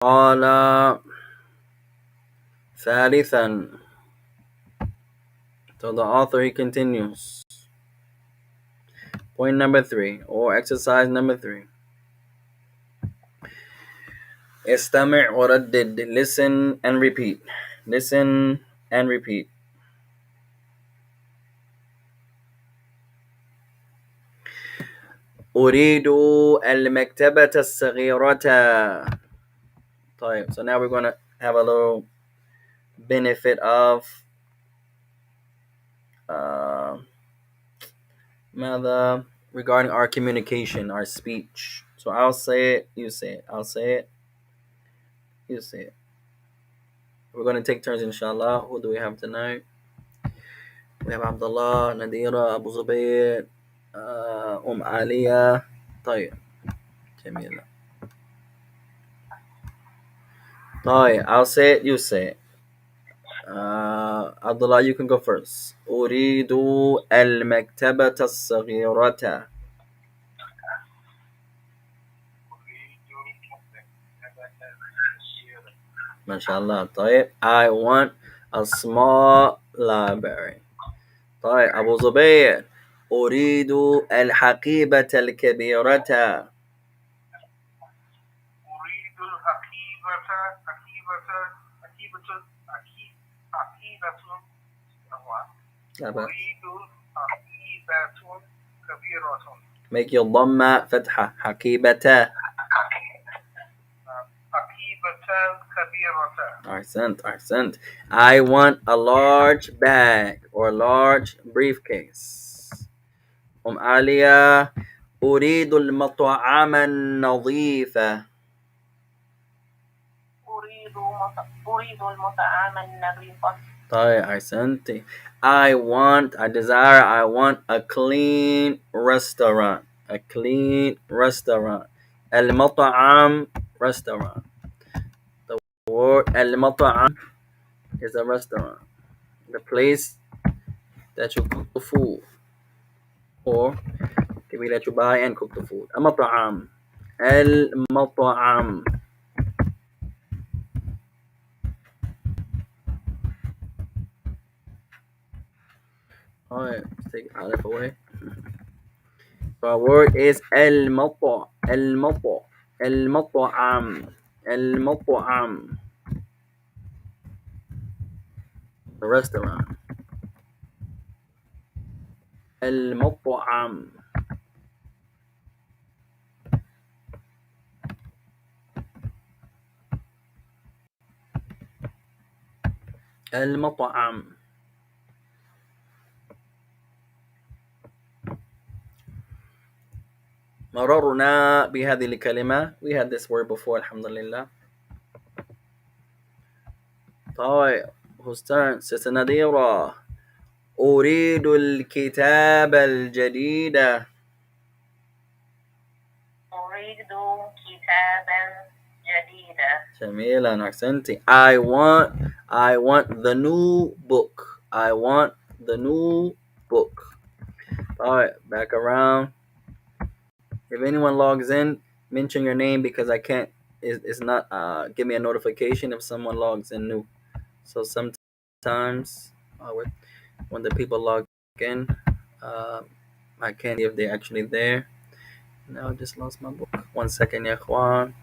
قال ثالثا. So the author he continues. Point number 3 or exercise number 3. استمع وردد. Listen and repeat. Listen and repeat. أريد المكتبة الصغيرة. طيب, so now we're going to have a little benefit of ماذا regarding our communication, our speech. So I'll say it, you say it. I'll say it, you say it. We're going to take turns, inshallah. Who do we have tonight? We have Abdullah, Nadira, Abu Zubayr, Aliyah. طيب, جميلة. طيب, I'll say it, you say it. Abdullah, you can go first. أريد المكتبة الصغيرة. MashaAllah. طيب, I want a small library. طيب, أبو زبير. أريد الحقيبة الكبيرة. Make your ضمة فتحة. حقيبة. Ahsant. I want a large bag or large briefcase. Aliyah. أريد المطعم النظيف. أريد المطعم النظيف. طيب, أحسنتي. I want a clean restaurant. A clean restaurant. المطعم, restaurant. The word المطعم is a restaurant. The place that you cook the food. Or maybe that you buy and cook the food. المطعم. المطعم. Alright, let's take Aleph away. So our word is المطعم. المطعم. The restaurant. المطعم. المطعم. مررنا بهذه الكلمة. We had this word before, alhamdulillah. طيب, whose turn? Sister Nadira. أريد الكتاب الجديد. أريد كتابا جديدا. جميلا, أحسنتي. I want the new book. I want the new book. Alright, back around. If anyone logs in, mention your name because I can't. It's not give me a notification if someone logs in new. So sometimes when the people log in, I can't see if they're actually there. Now I just lost my book. 1 second, ya ikhwan.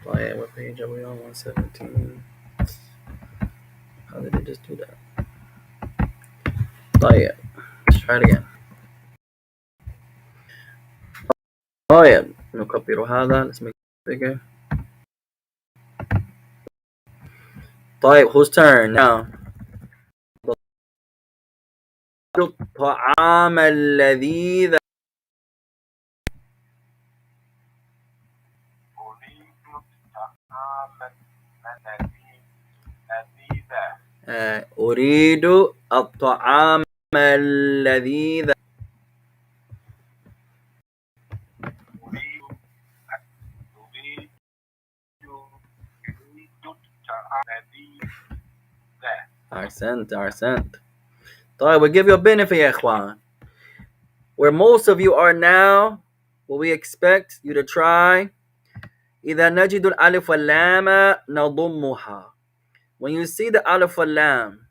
Play, what page are we on? 117. How did it just do that? Play it. Let's try it again. طيب, نكبر هذا. Let's make it bigger. طيب, whose turn now? الطعام اللذيذ. أريد الطعام اللذيذ. أحسنت. طيب, we'll give you a benefit, يا إخوان. Where most of you are now, what we expect you to try إذا نجد الألف واللام نضمها. When you see the alif wal lam,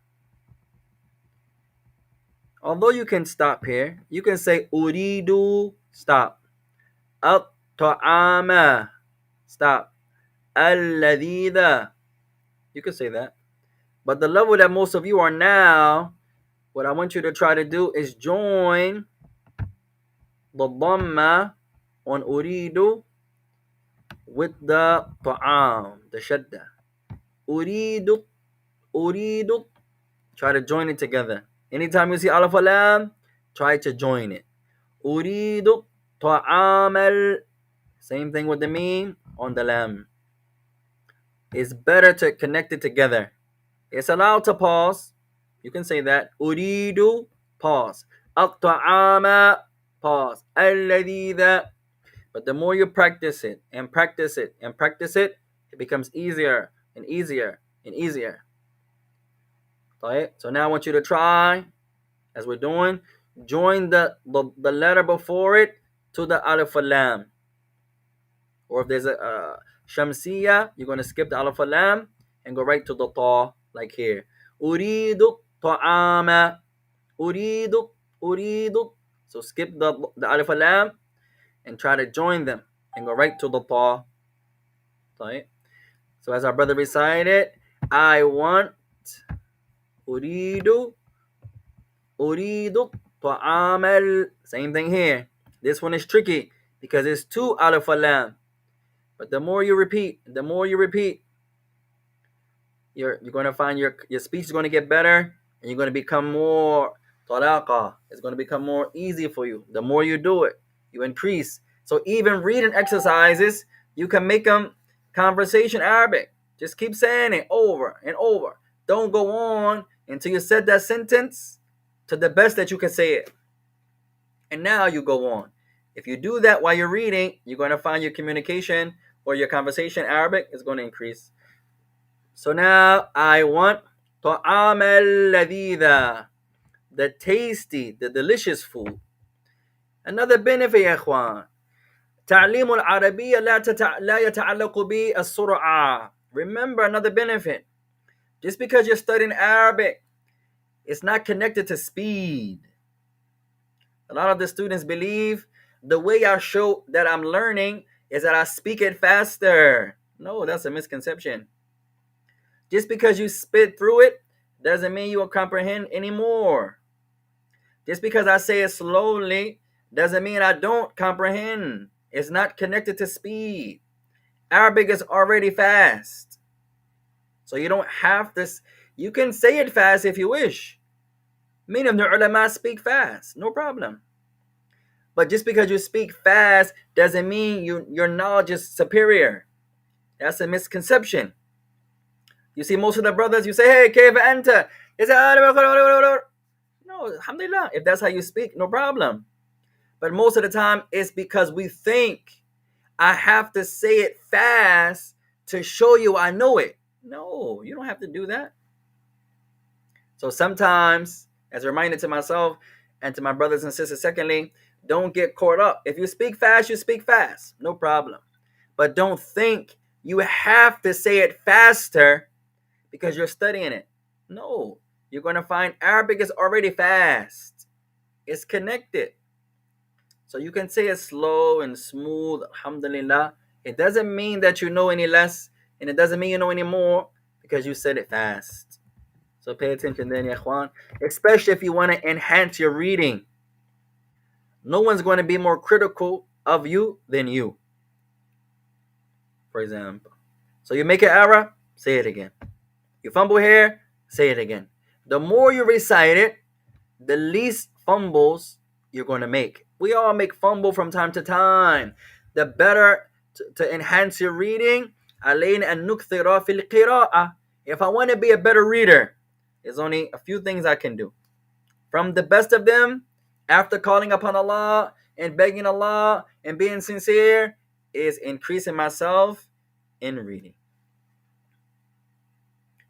although you can stop here, you can say uridu, stop. At-ta'ama, stop. Al-ladida, you can say that. But the level that most of you are now, what I want you to try to do is join the dhamma on uridu with the ta'am, the shadda. Uridu, uridu, try to join it together. Anytime you see alif wal lam, try to join it. Uridu ta'amal. Same thing with the meme on the lam. It's better to connect it together. It's allowed to pause. You can say that. Uridu, pause. At-ta'ama, pause. Alladida. But the more you practice it and practice it and practice it, it becomes easier and easier and easier. Right? So now I want you to try, as we're doing, join the letter before it to the alif wal lam. Or if there's a shamsiya, you're going to skip the alif wal lam and go right to the ta, like here. Uridu ta'ama. Uridu, uridu. So skip the alif wal lam and try to join them and go right to the ta. Right? So as our brother recited, I want, uridu, uridu ta'amal. Same thing here. This one is tricky because it's two alif wal lam. But the more you repeat, you're going to find your speech is going to get better, and you're going to become more talaqa. It's going to become more easy for you. The more you do it, you increase. So even reading exercises, you can make them conversation Arabic. Just keep saying it over and over. Don't go on until you said that sentence to the best that you can say it. And now you go on. If you do that while you're reading, you're going to find your communication or your conversation Arabic is going to increase. So now I want طعام اللذيذ, the tasty, the delicious food. Another benefit يا إخوان, تعليم العربية لا يتعلق بالسرعة. Remember another benefit. Just because you're studying Arabic, it's not connected to speed. A lot of the students believe the way I show that I'm learning is that I speak it faster. No, that's a misconception. Just because you spit through it doesn't mean you will comprehend anymore. Just because I say it slowly doesn't mean I don't comprehend. It's not connected to speed. Arabic is already fast. So you don't have to, you can say it fast if you wish. Many of the ulama speak fast, no problem. But just because you speak fast doesn't mean your knowledge is superior. That's a misconception. You see most of the brothers, you say, hey, kayfa anta? They say, no, alhamdulillah. If that's how you speak, no problem. But most of the time, it's because we think I have to say it fast to show you I know it. No, you don't have to do that. So sometimes, as a reminder to myself and to my brothers and sisters, secondly, don't get caught up. If you speak fast, you speak fast. No problem. But don't think you have to say it faster because you're studying it. No, you're going to find Arabic is already fast. It's connected. So you can say it slow and smooth, alhamdulillah. It doesn't mean that you know any less, and it doesn't mean you know any more because you said it fast. So pay attention then, ya ikhwan, especially if you want to enhance your reading. No one's going to be more critical of you than you, for example. So you make an error, say it again. You fumble here, say it again. The more you recite it, the least fumbles you're going to make. We all make fumble from time to time. The better to enhance your reading, علينا أن نكثر في القراءة. If I want to be a better reader, there's only a few things I can do. From the best of them, after calling upon Allah and begging Allah and being sincere, is increasing myself in reading.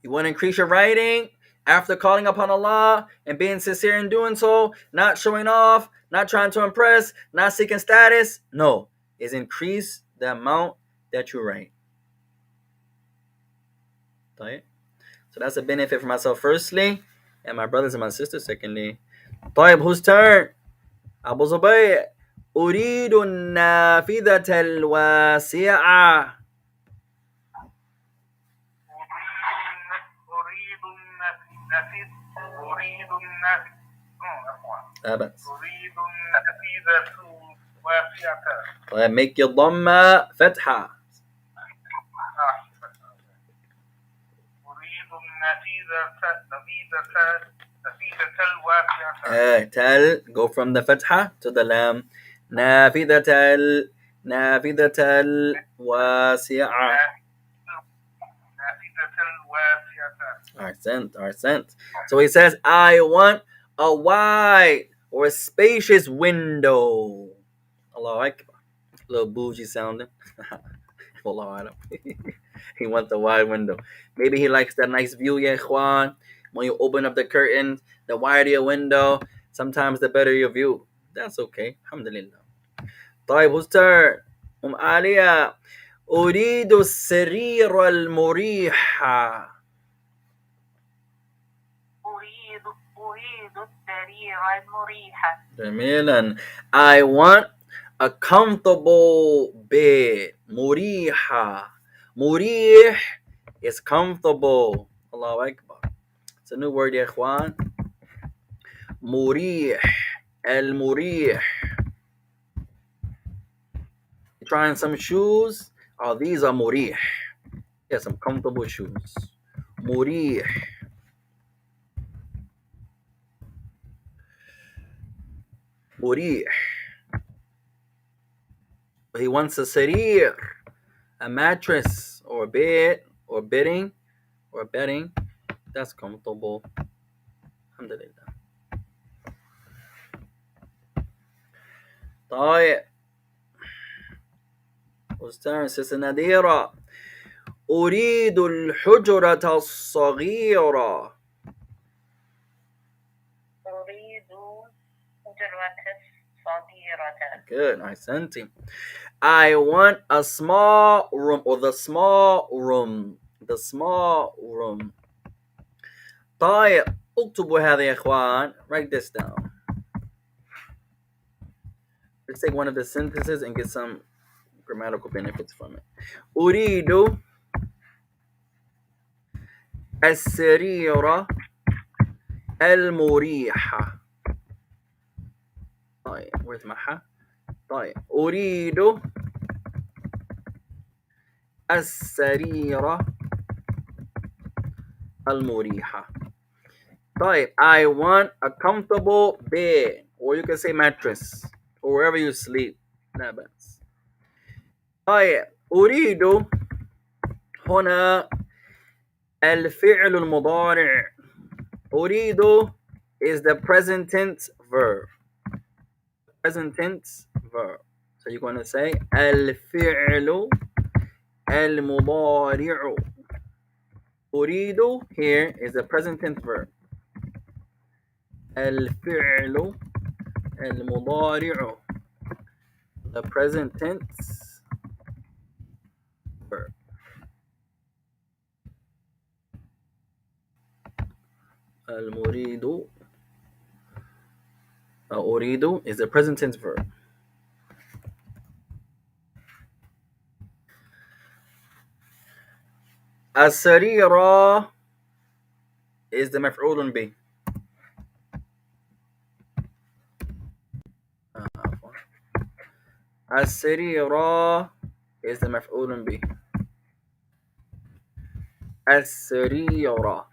You want to increase your writing after calling upon Allah and being sincere in doing so, not showing off, not trying to impress, not seeking status. No, is increase the amount that you write. طيب. So that's a benefit for myself firstly, and my brothers and my sisters secondly. طيب, whose turn? أبو زبير. أريد النافذة الواسعة. أبس. طيب, make your ضمة فتحة. تل, go from the فتحة to the lam. نافذة الواسعة. Accent. So he says, I want a wide or a spacious window. Allahu Akbar. A little bougie sounding. Wallahu alam. He wants a wide window. Maybe he likes that nice view, ya ikhwan. When you open up the curtain, the wider your window, sometimes the better your view. That's okay. Alhamdulillah. طيب, whose turn? Aliyah. أريد السرير المريحة. أريد السرير المريحة. جميلا. I want a comfortable bed. مريحة. مريح is comfortable. Allahu Akbar. It's a new word, ya ikhwan. مريح. المريح. Trying some shoes. Oh, these are مريح. Yeah, some comfortable shoes. مريح. مريح. He wants a sarir, a mattress or a bed or bedding or bedding that's comfortable. Alhamdulillah. طيب. أستاذ سيسة نادرة. أريد الحجرة الصغيرة. أريد حجرة صغيرة. Good, أحسنتي. I want a small room or the small room. The small room. طيب. اكتبوا هذا يا إخوان. Write this down. Let's take one of the sentences and get some grammatical benefits from it. أريد السرير المريحة. طيب, where's my ha? طيب, أريد السرير المريحة. طيب, I want a comfortable bed, or you can say mattress, or wherever you sleep. لا بأس. طيب, أريد هنا الفعل المضارع. أريد is the present tense verb. Present tense verb. So you're going to say الفعل المضارع. أريد here is the present tense verb. الفعل المضارع. The present tense verb. المريد أريد is the present tense verb. السرير is the مفعول به. السرير is the مفعول به. السرير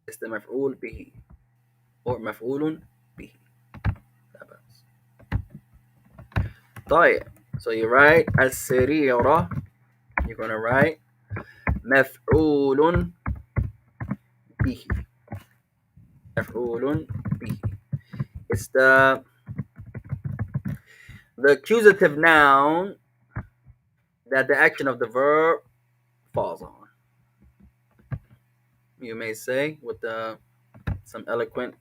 is the مفعول به or مفعول به. طيب, so you write السرير, you're going to write مفعول به. مفعول به. It's the accusative noun that the action of the verb falls on. You may say with some eloquent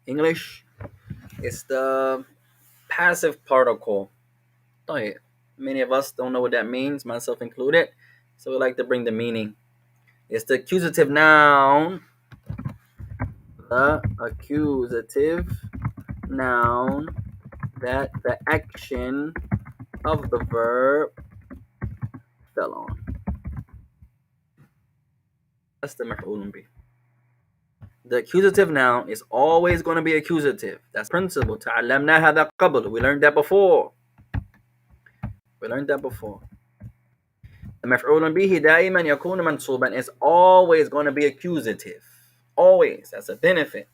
English, it's the passive particle. طيب. Many of us don't know what that means, myself included. So we like to bring the meaning. It's the accusative noun. The accusative noun that the action of the verb fell on. That's the مفعول به. The accusative noun is always going to be accusative. That's principle. تعلمنا هذا قبل. We learned that before. The مفعول به دائما يكون منصوبا is always going to be accusative. Always. That's a benefit.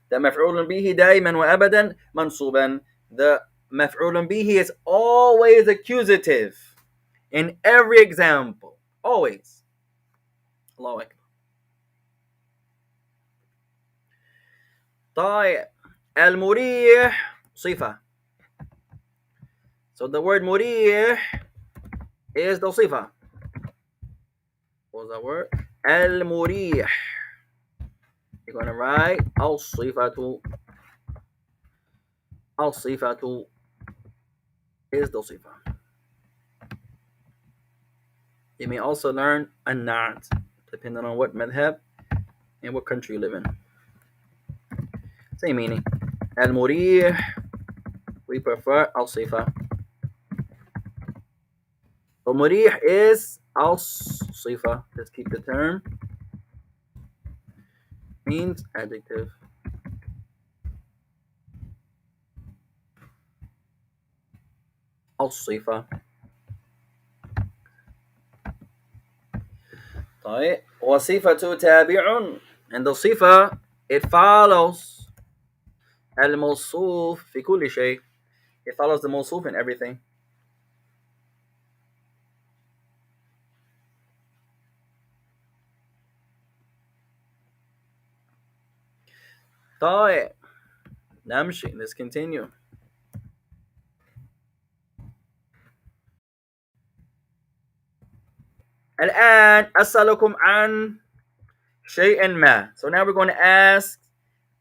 The مفعول به دائما وأبدا منصوبا. The مفعول به is always accusative in every example. Always. Allahu Akbar. طيب. المريح صفة. So the word مريح is the صفة. What's that word? المريح. You're going to write الصفة. الصفة is the صفة. You may also learn النعت, depending on what madhab and what country you live in. Same meaning. المريح, we prefer الصفة. So مريح is الصفة. Let's keep the term. Means adjective. الصفة. طيب. وصفة تابع. And the صفة, it follows الموصوف في كل شيء. It follows the موصوف in everything. طيب. نمشي. Let's continue. الآن أسألكم عن شيء ما. So now we're going to ask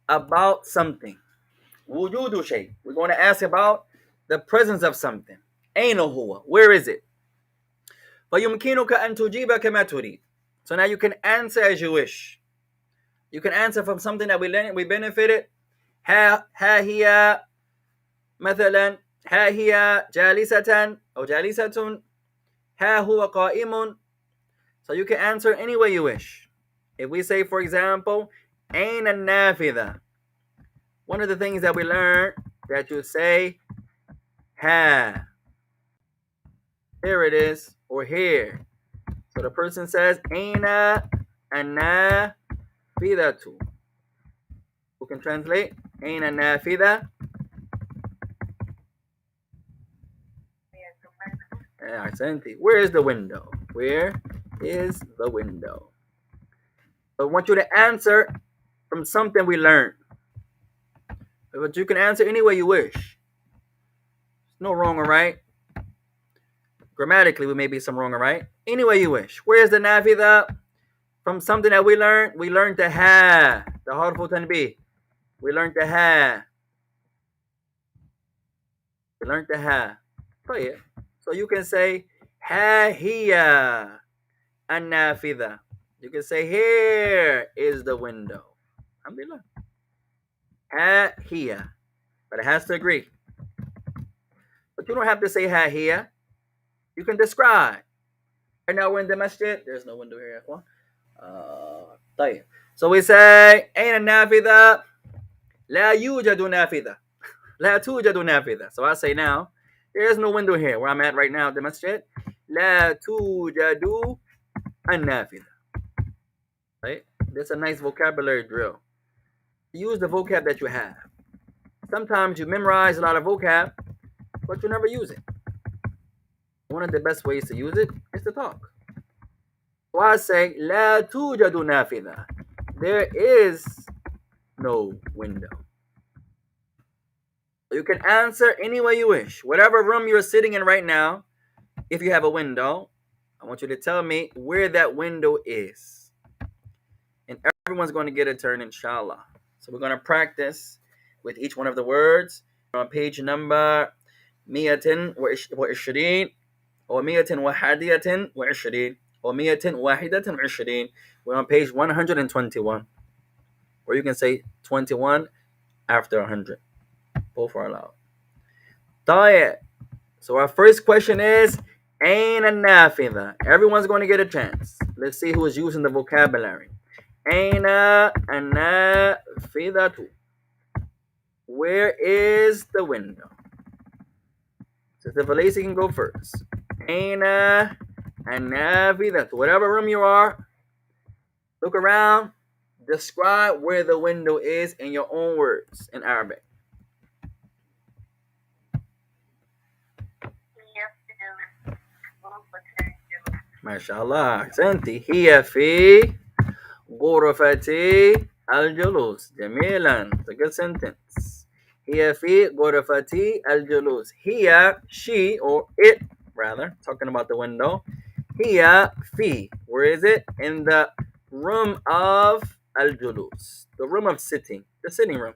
about something. وجود شيء. We're going to ask about the presence of something. أين هو? Where is it? فيمكنك أن تجيب كما تريد. So now you can answer as you wish. You can answer from something that we benefited. ها هي مثلا ها هي جالسة أو جالسة. ها هو قائم. So you can answer any way you wish. If we say, for example, أين النافذة? One of the things that we learned that you say, ha. Here it is, or here. So the person says, أين النافذة? Who can translate? أين النافذة? Where is the window? Where is the window? So I want you to answer from something we learned. But you can answer any way you wish. No wrong or right. Grammatically, we may be some wrong or right. Any way you wish. Where is the nafida? From something that we learned the ha. The harfu tanbih. We learned the ha. So you can say ha hiya an-nafida. You can say here is the window. Alhamdulillah. Ha hiya. But it has to agree. But you don't have to say ha hiya. You can describe. Right now we're in the masjid. There's no window here. So we say أين النافذة? لا يوجد نافذة. لا توجد نافذة. So I say now, there is no window here where I'm at right now, the masjid. لا توجد النافذة. Right? That's a nice vocabulary drill. Use the vocab that you have. Sometimes you memorize a lot of vocab, but you never use it. One of the best ways to use it is to talk. So I say لا توجد نافذة. There is no window. You can answer any way you wish. Whatever room you're sitting in right now, if you have a window, I want you to tell me where that window is. And everyone's going to get a turn, inshallah. So we're going to practice with each one of the words. On page number 120 أو 121 أو 121. We're on page 121. Or you can say 21 after 100. Both are allowed. طيب. So our first question is أين النافذة? Everyone's going to get a chance. Let's see who is using the vocabulary. أين النافذة? Where is the window? Sister Felicia can go first. أين النافذة? Whatever room you are, look around. Describe where the window is in your own words in Arabic. ما شاء الله أحسنتي. هي في غرفتي الجلوس. جميلا. It's a good sentence. هي في غرفتي الجلوس. هي, she, or it rather, talking about the window. هي في, where is it? In the room of الجلوس, the room of sitting, the sitting room.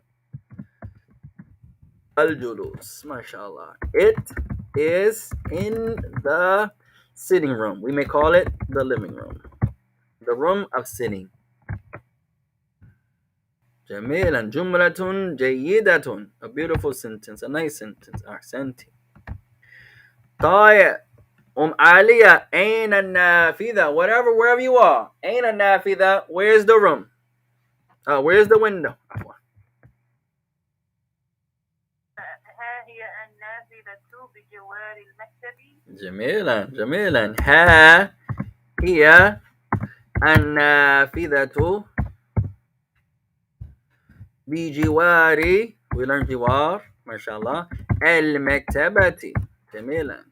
الجلوس. ما شاء الله. It is in the sitting room. We may call it the living room. The room of sitting. جميلا. جملة جيدة. A beautiful sentence. A nice sentence. أحسنتي. طيب. عالية. أين النافذة? Wherever you are. أين النافذة? Where's the room? Where's the window? ها هي النافذة بجوار المكتب. جميلا. ها هي النافذة بجوار. We learn جوار. ما شاء الله. المكتبة. جميلا.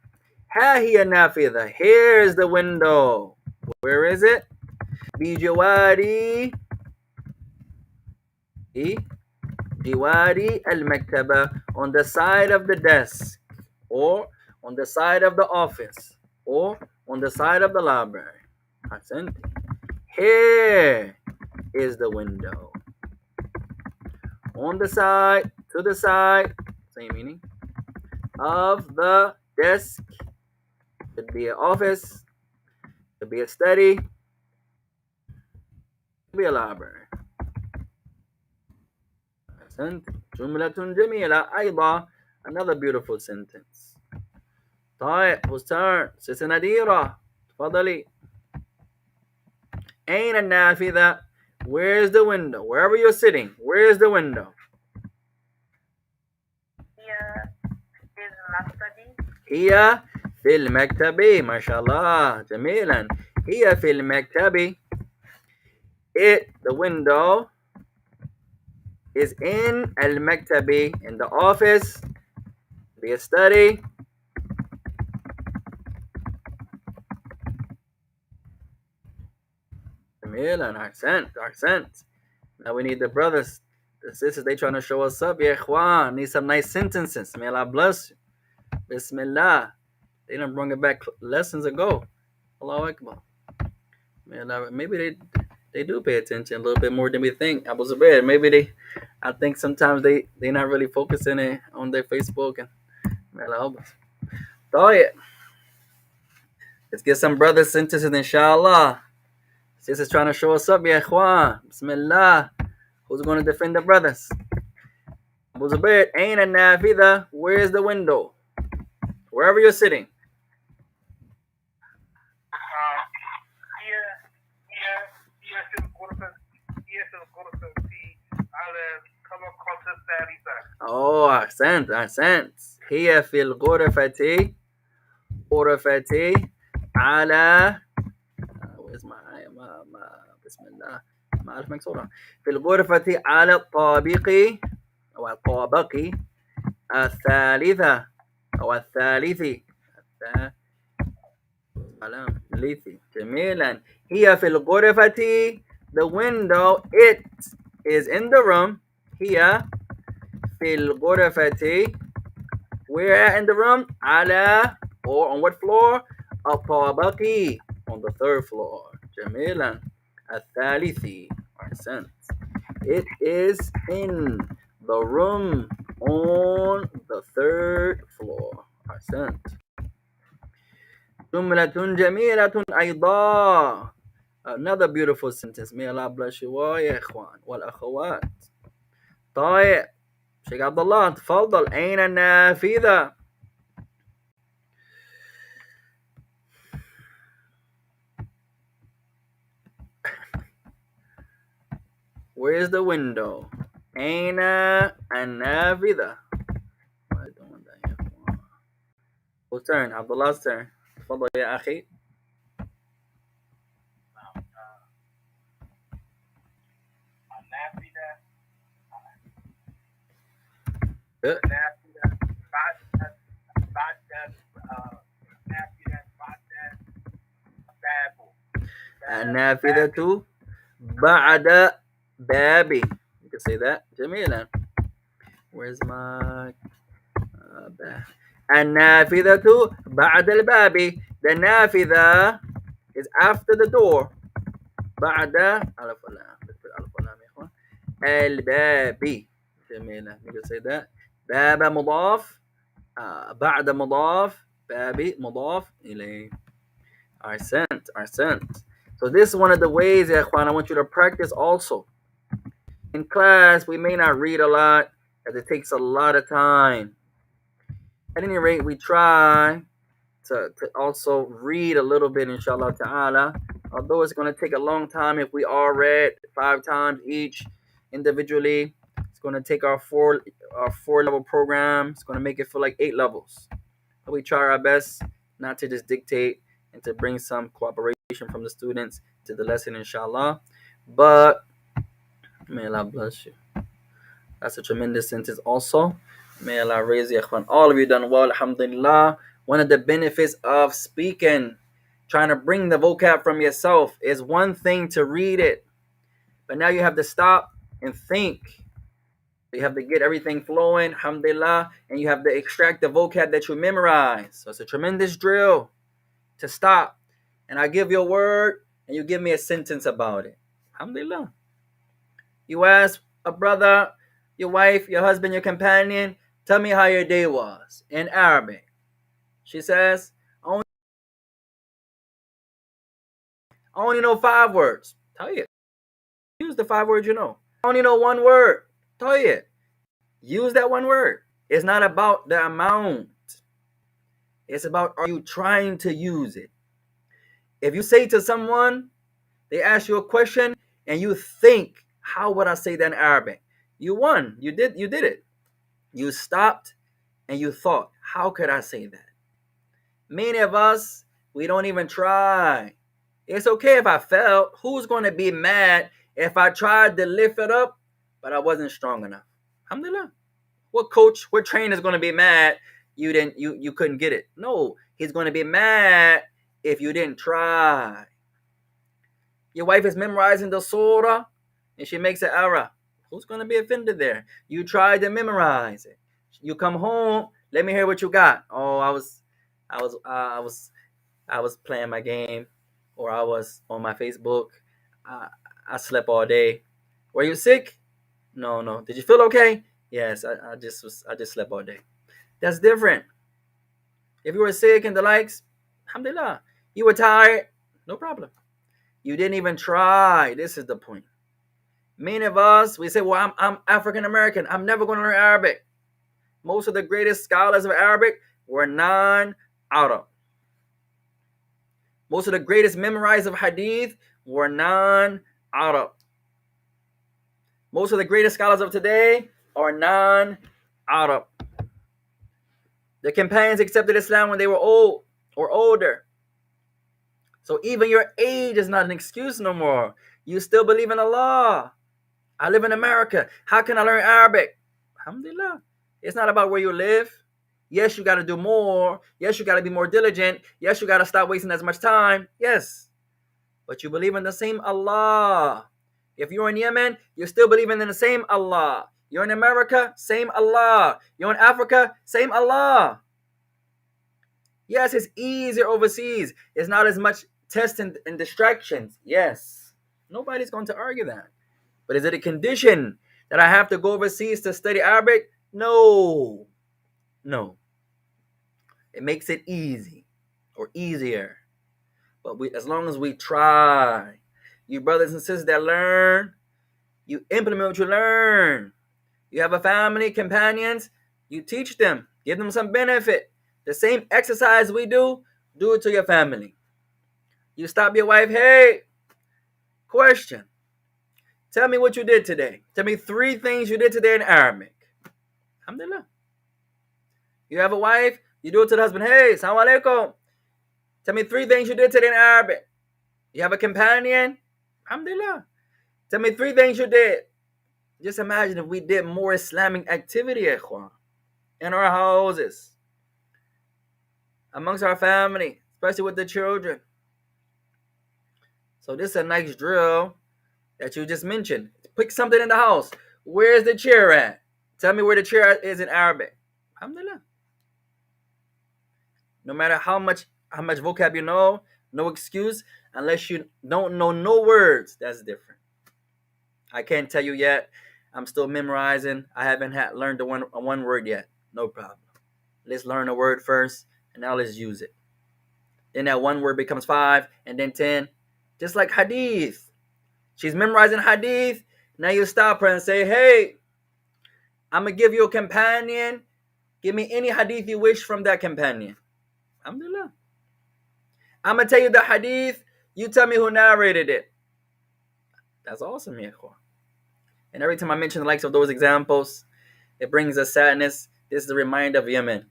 ها هي النافذة. Here's the window. Where is it? بجوار المكتبة. On the side of the desk, or on the side of the office, or on the side of the library. أحسنت. Here is the window. On the side, to the side, same meaning, of the desk. Could be an office, could be a study, could be a library. أحسنت. جملة جميلة أيضا. Another beautiful sentence. طيب, whose turn? Sister Nadira. تفضلي. أين النافذة? Where's the window? Wherever you're sitting, where's the window? هي في المكتب. ما شاء الله. جميلا. هي في المكتب. It, the window, is in المكتب, in the office, be a study. جميلا. أحسنت. Now we need the brothers, the sisters, they trying to show us up. Yeah, Juan, need some nice sentences. May Allah bless you. Bismillah. They done brought it back lessons ago. Allahu Akbar. Maybe they do pay attention a little bit more than we think. Abu Zubair, maybe I think sometimes they not really focusing on their Facebook and may Allah help us. Let's get some brothers sentences, inshallah. Sisters trying to show us up, ya ikhwan. Bismillah. Who's going to defend the brothers? Abu Zubair, ain al-nafidha. Where's the window? Wherever you're sitting. Oh, أحسنت. هي في الغرفة على where's my بسم الله ما أعرف مكسورة. في الغرفة على الطابق أو الطابق الثالثة أو الثالث. جميلا. هي في الغرفة. The window, it is in the room. هي في الغرفة. Where in the room? على, or on what floor? الطابق, on the third floor. جميلا. الثالث. أحسنت. It is in the room on the third floor. أحسنت. جملة جميلة أيضا. Another beautiful sentence. May Allah bless you all يا إخوان والأخوات. طيب شيخ عبد الله تفضل. أين النافذة؟ Where is the window? أين النافذة؟ Whose turn? عبد Allah's turn. تفضل يا أخي. النافذة بعد بابي. You can say that. جميلا. Where's my النافذة بعد الباب. The نافذة is after the door. بعد ألف ولام. ألف ولام يا إخوان. الباب. جميلا. You can say that. باب مضاف. بعد مضاف. بابي مضاف إليه. أحسنت. So this is one of the ways, يا إخوان, I want you to practice also. In class, we may not read a lot, as it takes a lot of time. At any rate, we try to also read a little bit, inshallah ta'ala. Although it's going to take a long time if we all read 5 times each individually. It's going to take our four level program. It's going to make it feel like 8 levels. But we try our best not to just dictate and to bring some cooperation from the students to the lesson, inshallah. But may Allah bless you. That's a tremendous sentence also. May Allah raise you, ikhwan. All of you done well, alhamdulillah. One of the benefits of speaking, trying to bring the vocab from yourself, is one thing to read it. But now you have to stop and think. You have to get everything flowing, alhamdulillah, and you have to extract the vocab that you memorize. So it's a tremendous drill to stop. And I give you a word, and you give me a sentence about it. Alhamdulillah. You ask a brother, your wife, your husband, your companion, tell me how your day was in Arabic. She says, I only know 5 words. Tell you. Use the 5 words you know. I only know 1 word. Tell you. Use that 1 word. It's not about the amount. It's about, are you trying to use it? If you say to someone, they ask you a question, and you think, how would I say that in Arabic? You won. You did it. You stopped and you thought, how could I say that? Many of us, we don't even try. It's okay if I failed. Who's going to be mad if I tried to lift it up, but I wasn't strong enough? Alhamdulillah. What coach, what trainer is going to be mad you couldn't get it? No, he's going to be mad if you didn't try. Your wife is memorizing the surah and she makes an error. Who's going to be offended there? You tried to memorize it. You come home, let me hear what you got. Oh, I was playing my game, or I was on my Facebook. I slept all day. Were you sick? No. Did you feel okay? Yes, I just slept all day. That's different. If you were sick and the likes, alhamdulillah. You were tired, no problem. You didn't even try. This is the point. Many of us, we say, well, I'm African American. I'm never going to learn Arabic. Most of the greatest scholars of Arabic were non-Arab. Most of the greatest memorizers of Hadith were non-Arab. Most of the greatest scholars of today are non-Arab. The companions accepted Islam when they were old or older. So even your age is not an excuse no more. You still believe in Allah. I live in America. How can I learn Arabic? Alhamdulillah. It's not about where you live. Yes, you got to do more. Yes, you got to be more diligent. Yes, you got to stop wasting as much time. Yes. But you believe in the same Allah. If you're in Yemen, you're still believing in the same Allah. You're in America, same Allah. You're in Africa, same Allah. Yes, it's easier overseas. It's not as much tests and distractions. Yes. Nobody's going to argue that. But is it a condition that I have to go overseas to study Arabic? No. It makes it easy or easier. But as long as we try, you brothers and sisters that learn, you implement what you learn. You have a family, companions, you teach them, give them some benefit. The same exercise we do it to your family. You stop your wife, hey, question. Tell me what you did today. Tell me 3 things you did today in Arabic. Alhamdulillah. You have a wife, you do it to the husband, hey, assalamu alaikum. Tell me 3 things you did today in Arabic. You have a companion, alhamdulillah. Tell me 3 things you did. Just imagine if we did more Islamic activity, ikhwan, in our houses, amongst our family, especially with the children. So this is a nice drill that you just mentioned. Pick something in the house. Where's the chair at? Tell me where the chair is in Arabic. Alhamdulillah. No matter how much vocab you know, no excuse, unless you don't know no words, that's different. I can't tell you yet. I'm still memorizing. I haven't learned the one word yet. No problem. Let's learn a word first, and now let's use it. Then that one word becomes 5, and then 10. Just like hadith. She's memorizing hadith. Now you stop her and say, hey, I'm going to give you a companion. Give me any hadith you wish from that companion. Alhamdulillah. I'm going to tell you the hadith. You tell me who narrated it. That's awesome, ikhwan. And every time I mention the likes of those examples, it brings us sadness. This is a reminder of Yemen.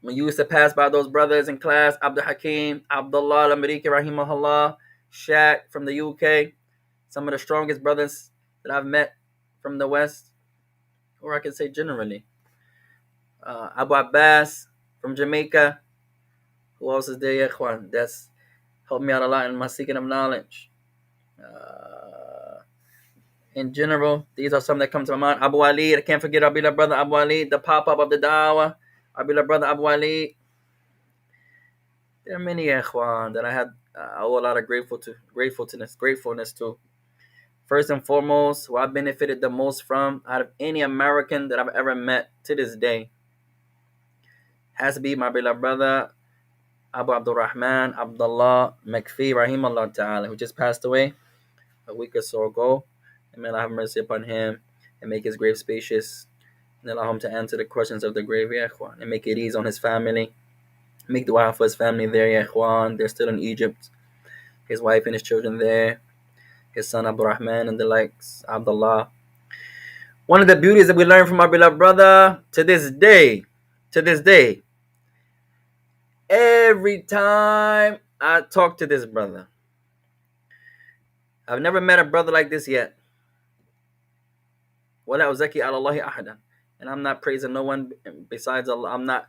When you used to pass by those brothers in class, Abdul Hakim, Abdullah al-Amiriki, rahimahullah, Shaq from the UK, some of the strongest brothers that I've met from the West, or I can say generally. Abu Abbas from Jamaica. Who else is there, ikhwan? That's helped me out a lot in my seeking of knowledge. In general, these are some that come to my mind. Abu Ali, I can't forget our beloved brother Abu Ali, the pop-up of the dawah. Our beloved brother Abu Ali. There are many ikhwan that I had owe a lot of gratefulness to. First and foremost, who I benefited the most from out of any American that I've ever met to this day has to be my beloved brother Abu Abdurrahman Abdullah Makfi rahimahullah ta'ala, who just passed away a week or so ago. And may Allah have mercy upon him and make his grave spacious and allow him to answer the questions of the grave, ya ikhwan, and make it ease on his family. Make dua for his family there, ya ikhwan. They're still in Egypt. His wife and his children there. His son Abdurrahman and the likes, Abdullah. One of the beauties that we learn from our beloved brother to this day, every time I talk to this brother, I've never met a brother like this yet. وَلَا أُزَكِّي عَلَى اللَّهِ أَحَدًا. And I'm not praising no one besides Allah. I'm not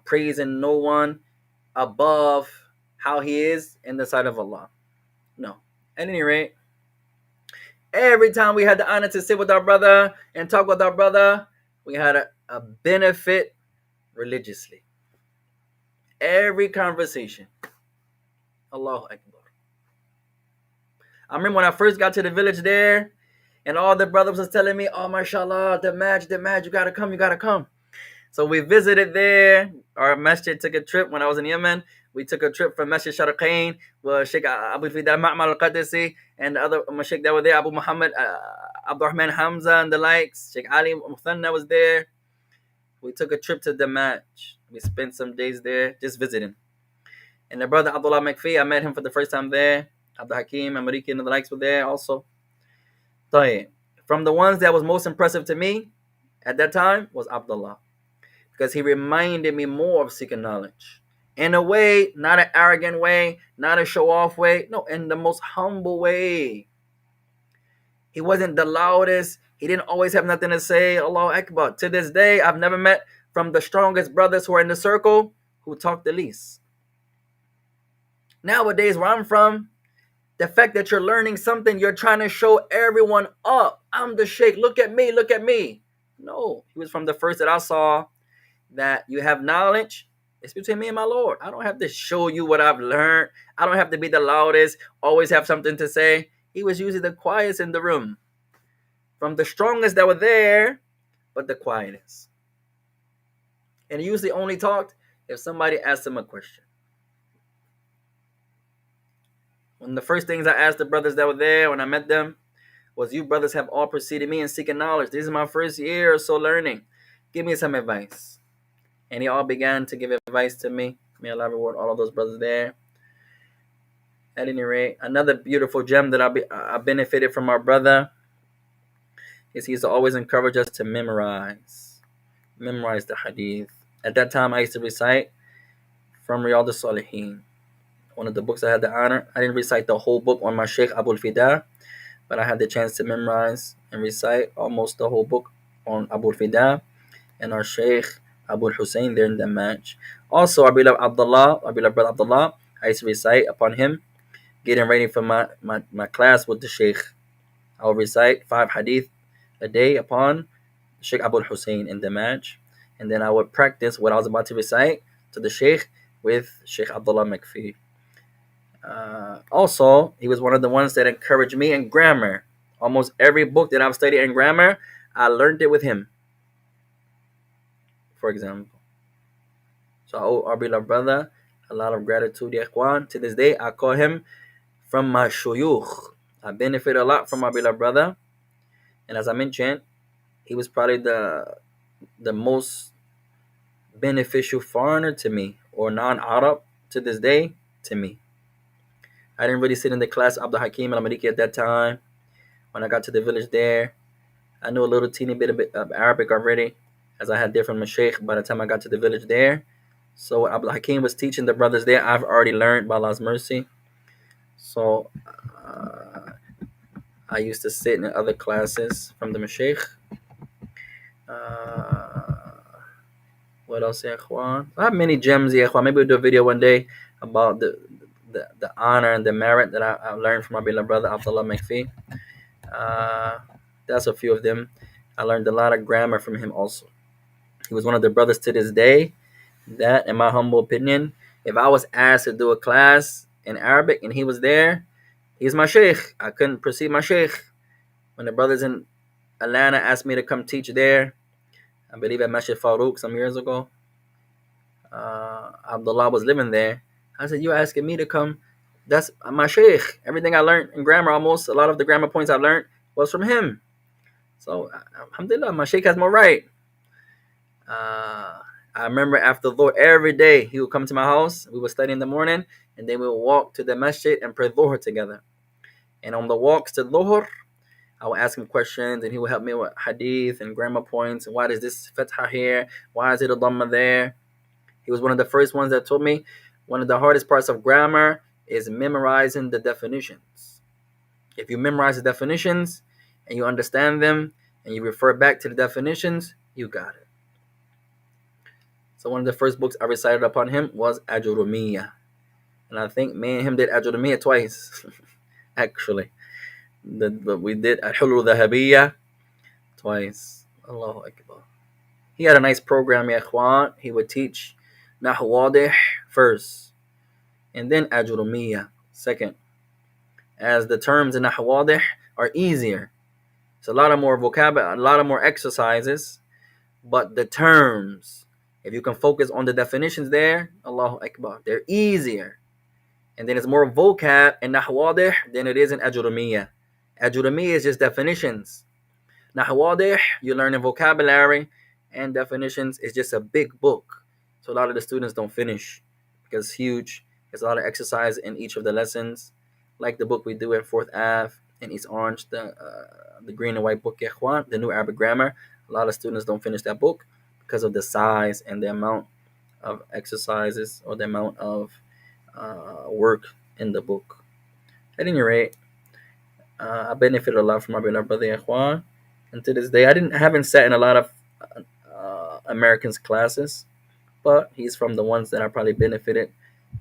praising no one above how he is in the sight of Allah. No. At any rate, every time we had the honor to sit with our brother and talk with our brother, we had a benefit religiously. Every conversation. Allahu Akbar. I remember when I first got to the village there, and all the brothers was telling me, oh, mashallah, the match, you gotta come. So we visited there. Our masjid took a trip when I was in Yemen. We took a trip from Masjid Shawkaanee with Sheikh Abu Fida Ma'mal al-Qadisi and the other Sheikh that were there, Abu Muhammad, Abdurrahman Hamza and the likes. Sheikh Ali Muthanna was there. We took a trip to the match. We spent some days there just visiting. And the brother Abdullah Makfi, I met him for the first time there. Abdul Hakim and Mariki and the likes were there also. From the ones that was most impressive to me at that time was Abdullah, because he reminded me more of seeking knowledge. In a way, not an arrogant way, not a show-off way. No, in the most humble way. He wasn't the loudest. He didn't always have nothing to say. Allahu Akbar. To this day, I've never met from the strongest brothers who are in the circle who talk the least. Nowadays, where I'm from, the fact that you're learning something, you're trying to show everyone up. I'm the sheikh. Look at me. No, he was from the first that I saw that you have knowledge. It's between me and my Lord. I don't have to show you what I've learned. I don't have to be the loudest, always have something to say. He was usually the quietest in the room. From the strongest that were there, but the quietest. And he usually only talked if somebody asked him a question, one of the first things I asked the brothers that were there when I met them was, you brothers have all preceded me in seeking knowledge. This is my first year or so learning. Give me some advice. And he all began to give advice to me. May Allah reward all of those brothers there. At any rate, another beautiful gem that I benefited from our brother is he used to always encourage us to memorize the hadith. At that time, I used to recite from Riyadh al-Salihin, one of the books I had the honor. I didn't recite the whole book on my Sheikh Abul Fida, but I had the chance to memorize and recite almost the whole book on Abul Fida and our Sheikh Abul Hussein there in the match. Also, our beloved brother Abdullah, I used to recite upon him, getting ready for my class with the Sheikh. I will recite 5 hadith a day upon Sheikh Abul Hussein in the match, and then I would practice what I was about to recite to the Sheikh with Sheikh Abdullah Makfi. Also, he was one of the ones that encouraged me in grammar. Almost every book that I've studied in grammar, I learned it with him, for example. So I owe our beloved brother a lot of gratitude, ya ikhwan. To this day, I call him from my shuyukh. I benefit a lot from my beloved brother. And as I mentioned, he was probably the most beneficial foreigner to me, or non-Arab to this day to me. I didn't really sit in the class of Abdul Hakim al-Maliki at that time. When I got to the village there, I knew a little teeny bit of Arabic already, as I had different mashaykh by the time I got to the village there. So what Abdul Hakim was teaching the brothers there, I've already learned by Allah's mercy. So I used to sit in other classes from the mashaykh. What else, ya ikhwan? I have many gems, ya ikhwan. Maybe we'll do a video one day about the honor and the merit that I learned from my beloved brother Abdullah Makfi. That's a few of them. I learned a lot of grammar from him also. He was one of the brothers to this day that, in my humble opinion, if I was asked to do a class in Arabic and he was there, he's my sheikh. I couldn't precede my sheikh. When the brothers in Atlanta asked me to come teach there, I believe at Masjid Farouk some years ago, Abdullah was living there. I said, you're asking me to come? That's my sheikh. Everything I learned in grammar, almost a lot of the grammar points I learned was from him. So, alhamdulillah, my sheikh has more right. I remember after Dhuhr, every day he would come to my house. We would study in the morning, and then we would walk to the masjid and pray Dhuhr together. And on the walks to Dhuhr, I would ask him questions, and he would help me with hadith and grammar points. And why does this fatha here? Why is it a dhamma there? He was one of the first ones that told me one of the hardest parts of grammar is memorizing the definitions. If you memorize the definitions and you understand them and you refer back to the definitions, you got it. So one of the first books I recited upon him was Ajurumiyya. And I think me and him did Ajurumiyya twice, actually. But we did Al-Hulul Dhahabiyya twice. Allahu Akbar. He had a nice program, ya ikhwan. He would teach Nahu Wadih first, and then Ajurumiyya second. As the terms in Nahu Wadih are easier. It's a lot of more vocabulary, a lot of more exercises, but the terms, if you can focus on the definitions there, Allahu Akbar, they're easier. And then it's more vocab in Nahu Wadih than it is in Ajurumiyya. Ajurumiyya is just definitions. Nahu Wadih, you're learning vocabulary, and definitions is just a big book. So a lot of the students don't finish because it's huge. There's a lot of exercise in each of the lessons, like the book we do in 4th Ave in East Orange, the green and white book, Ikhwan, the New Arabic Grammar. A lot of students don't finish that book because of the size and the amount of exercises or the amount of work in the book. At any rate, I benefited a lot from my beloved brother Ikhwan. And to this day, I haven't sat in a lot of Americans' classes, but he's from the ones that I probably benefited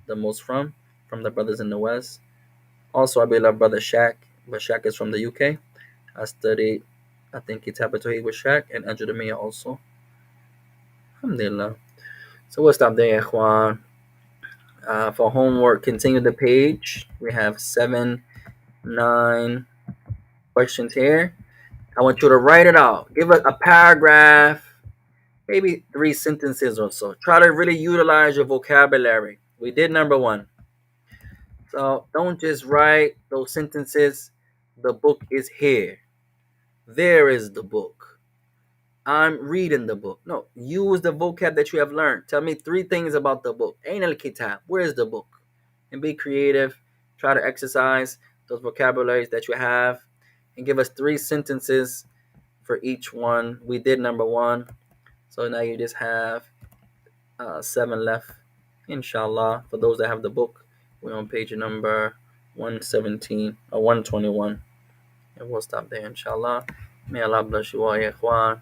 the most from the brothers in the West. Also, I beloved brother Shaq, but Shaq is from the UK. I studied, I think, Maktabatu with Shaq and Ajudamiya also. Alhamdulillah. So we'll stop there, ikhwan. For homework, continue the page. We have 7, 9 questions here. I want you to write it out. Give us a paragraph maybe 3 sentences or so. Try to really utilize your vocabulary. We did number 1. So don't just write those sentences. The book is here. There is the book. I'm reading the book. No, use the vocab that you have learned. Tell me 3 things about the book. Ain al kitab. Where is the book? And be creative. Try to exercise those vocabularies that you have and give us 3 sentences for each one. We did number 1. So now you just have 7 left. Inshallah, for those that have the book, we're on page number 117 or 121. And we'll stop there, inshallah. May Allah bless you all, ya ikhwan.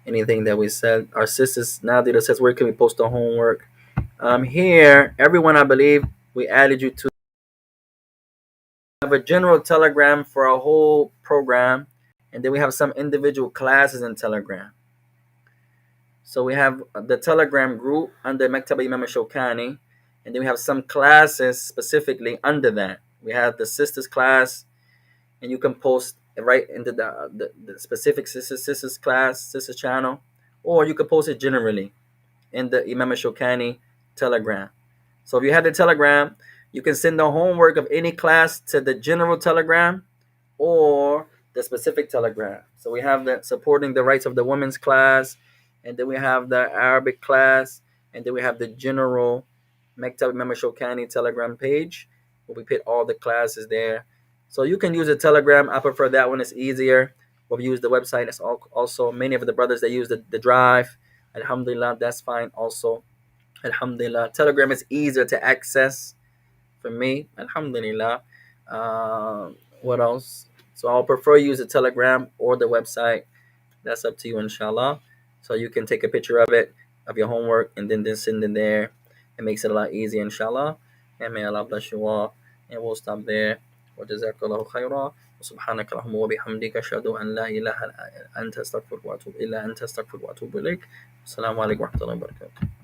Anything that we said. Our sisters, Nadia says, where can we post the homework? Here, everyone, I believe, we added you to have a general Telegram for a whole program, and then we have some individual classes in Telegram. So we have the Telegram group under Maktabatu Imaam Shawkaanee, and then we have some classes specifically under that. We have the sisters class, and you can post right into the specific sisters class, sisters channel, or you can post it generally in the Imam Shawkaanee Telegram. So if you have the Telegram, you can send the homework of any class to the general Telegram or the specific Telegram. So we have the supporting the rights of the women's class, and then we have the Arabic class, and then we have the general Maktab Imam Shawkaanee Telegram page where we put all the classes there. So you can use a Telegram. I prefer that one. It's easier. We'll use the website. It's also many of the brothers that use the Drive. Alhamdulillah, that's fine also. Alhamdulillah. Telegram is easier to access for me. Alhamdulillah. What else? So I'll prefer use the Telegram or the website. That's up to you, inshallah. So you can take a picture of it, of your homework, and then send it there. It makes it a lot easier, inshallah. And may Allah bless you all. And we'll stop there. وجزاك الله خيرا وسبحانك اللهم وبحمدك أشهد أن لا إله إلا أنت أستغفرك وأتوب إليك. السلام عليكم ورحمة الله وبركاته.